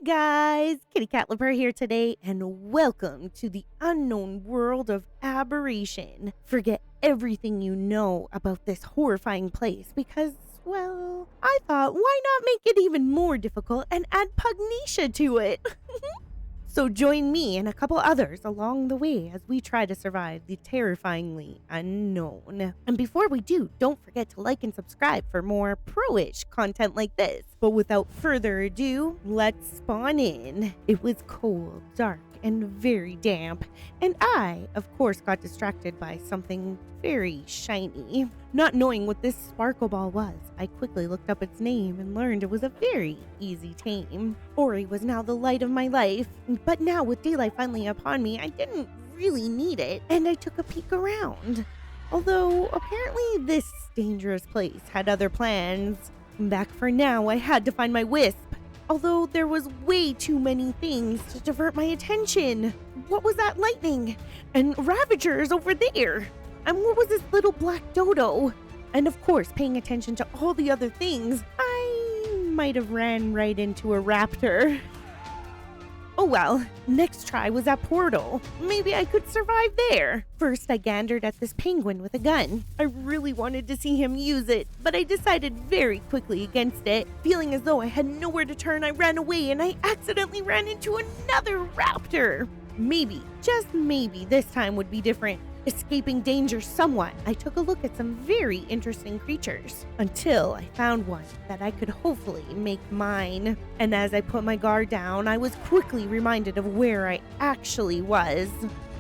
guys, Kittykatlapurr here today, and welcome to the unknown world of Aberration. Forget everything you know about this horrifying place because, well, I thought why not make it even more difficult and add Pugnacia to it? So join me and a couple others along the way as we try to survive the terrifyingly unknown. And before we do, don't forget to like and subscribe for more pro-ish content like this. But without further ado, let's spawn in. It was cold, dark, and very damp, and I, of course, got distracted by something very shiny. Not knowing what this sparkle ball was, I quickly looked up its name and learned it was a very easy tame. Ori was now the light of my life, but now with daylight finally upon me, I didn't really need it, and I took a peek around. Although, apparently this dangerous place had other plans. Back for now, I had to find my wisp. Although there was way too many things to divert my attention. What was that lightning? And Ravagers over there. And what was this little black dodo? And of course, paying attention to all the other things, I might have ran right into a raptor. Oh well, next try was that portal. Maybe I could survive there. First, I gandered at this penguin with a gun. I really wanted to see him use it, but I decided very quickly against it. Feeling as though I had nowhere to turn, I ran away and I accidentally ran into another raptor. Maybe, just maybe, this time would be different. Escaping danger somewhat, I took a look at some very interesting creatures until I found one that I could hopefully make mine. And as I put my guard down, I was quickly reminded of where I actually was.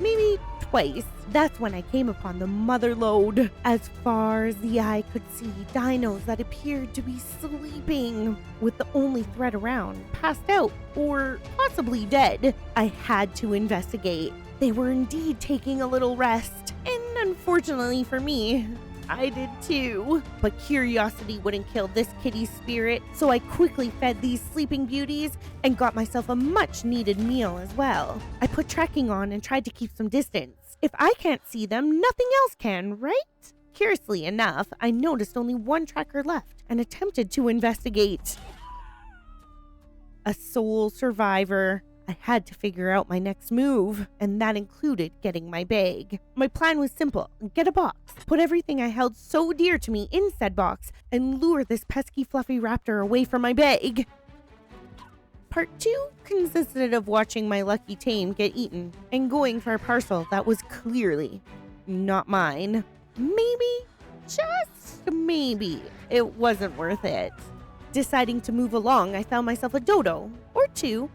Maybe twice. That's when I came upon the mother lode. As far as the eye could see, dinos that appeared to be sleeping, with the only threat around passed out or possibly dead. I had to investigate. They were indeed taking a little rest, and unfortunately for me, I did too. But curiosity wouldn't kill this kitty's spirit, so I quickly fed these sleeping beauties and got myself a much needed meal as well. I put tracking on and tried to keep some distance. If I can't see them, nothing else can, right? Curiously enough, I noticed only one tracker left and attempted to investigate. A sole survivor. I had to figure out my next move, and that included getting my bag. My plan was simple: get a box, put everything I held so dear to me in said box, and lure this pesky fluffy raptor away from my bag. Part 2 consisted of watching my lucky tame get eaten and going for a parcel that was clearly not mine. Maybe, just maybe, it wasn't worth it. Deciding to move along, I found myself a dodo, or two,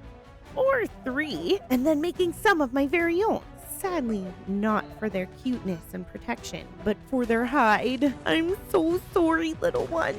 or three, and then making some of my very own. Sadly, not for their cuteness and protection, but for their hide. I'm so sorry, little one.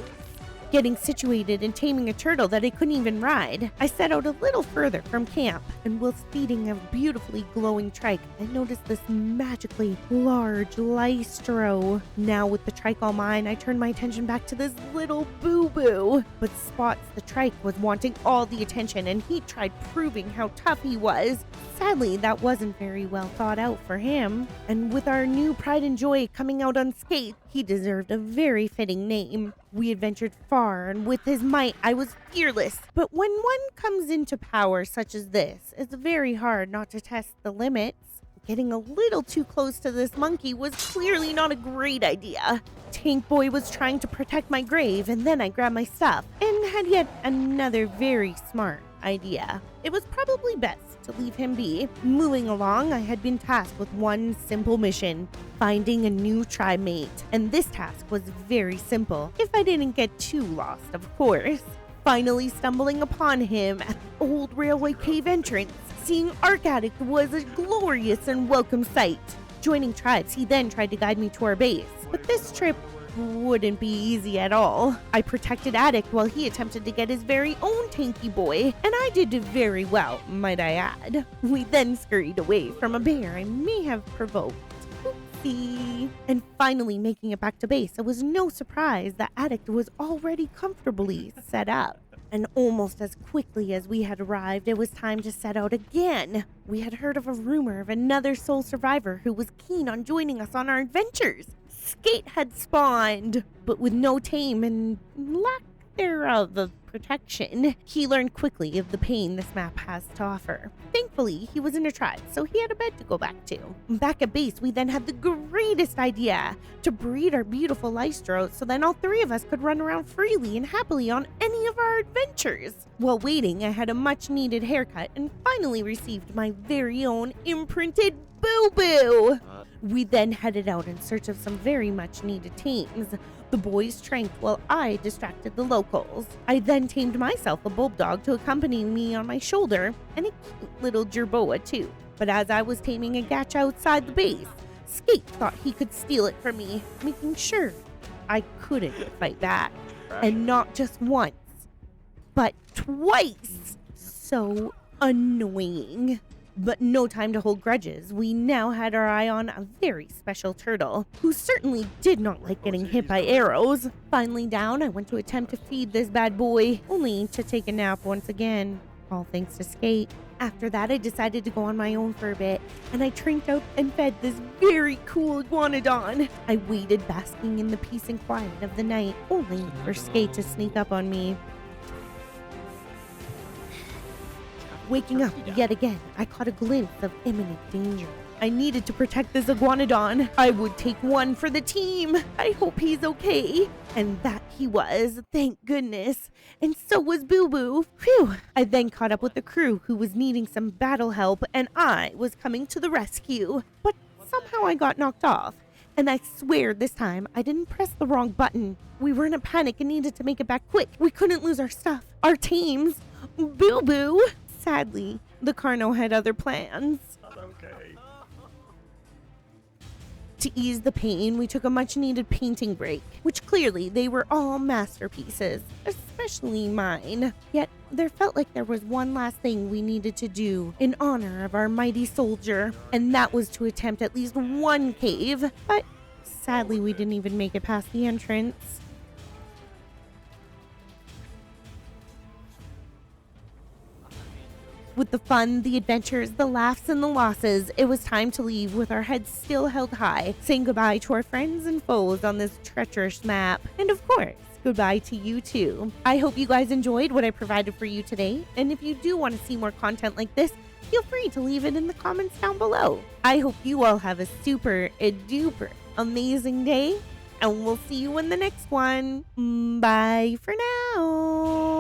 Getting situated and taming a turtle that I couldn't even ride, I set out a little further from camp, and whilst feeding a beautifully glowing trike, I noticed this magically large lystro. Now with the trike all mine, I turned my attention back to this little boo-boo. But Spots the trike was wanting all the attention, and he tried proving how tough he was. Sadly, that wasn't very well thought out for him, and with our new pride and joy coming out unscathed, he deserved a very fitting name. We adventured far, and with his might, I was fearless. But when one comes into power such as this, it's very hard not to test the limits. Getting a little too close to this monkey was clearly not a great idea. Tank Boy was trying to protect my grave, and then I grabbed my stuff, and had yet another very smart idea. It was probably best to leave him be. Moving along, I had been tasked with one simple mission: finding a new tribe mate. And this task was very simple, if I didn't get too lost, of course. Finally stumbling upon him at the old railway cave entrance, seeing Ark Addict was a glorious and welcome sight. Joining tribes, he then tried to guide me to our base, but this trip wouldn't be easy at all. I protected Addict while he attempted to get his very own tanky boy, and I did very well, might I add. We then scurried away from a bear I may have provoked. Oopsie. And finally making it back to base, it was no surprise that Addict was already comfortably set up. And almost as quickly as we had arrived, it was time to set out again. We had heard of a rumor of another sole survivor who was keen on joining us on our adventures. Skate had spawned, but with no tame and lack thereof of protection. He learned quickly of the pain this map has to offer. Thankfully, he was in a tribe, so he had a bed to go back to. Back at base, we then had the greatest idea to breed our beautiful Lystros so then all three of us could run around freely and happily on any of our adventures. While waiting, I had a much-needed haircut and finally received my very own imprinted boo-boo. We then headed out in search of some very much-needed teams. The boys tranked while I distracted the locals. I then tamed myself a bulldog to accompany me on my shoulder, and a cute little jerboa too. But as I was taming a gatch outside the base, Skate thought he could steal it from me, making sure I couldn't fight back. And not just once, but twice. So annoying. But no time to hold grudges. We now had our eye on a very special turtle, who certainly did not like getting hit by arrows. Finally down, I went to attempt to feed this bad boy, only to take a nap once again, all thanks to Skate. After that, I decided to go on my own for a bit, and I tranked out and fed this very cool iguanodon. I waited basking in the peace and quiet of the night, only for Skate to sneak up on me. Waking up yet again, I caught a glimpse of imminent danger. I needed to protect this iguanodon. I would take one for the team. I hope he's okay. And that he was, thank goodness. And so was Boo Boo. Phew. I then caught up with the crew who was needing some battle help, and I was coming to the rescue. But somehow I got knocked off. And I swear this time I didn't press the wrong button. We were in a panic and needed to make it back quick. We couldn't lose our stuff, our teams. Boo Boo. Sadly, the Carno had other plans. Okay. To ease the pain, we took a much-needed painting break, which clearly they were all masterpieces, especially mine. Yet, there felt like there was one last thing we needed to do in honor of our mighty soldier, and that was to attempt at least one cave, but sadly we didn't even make it past the entrance. With the fun, the adventures, the laughs, and the losses, it was time to leave with our heads still held high, saying goodbye to our friends and foes on this treacherous map. And of course, goodbye to you too. I hope you guys enjoyed what I provided for you today, and if you do want to see more content like this, feel free to leave it in the comments down below. I hope you all have a super duper amazing day, and we'll see you in the next one. Bye for now.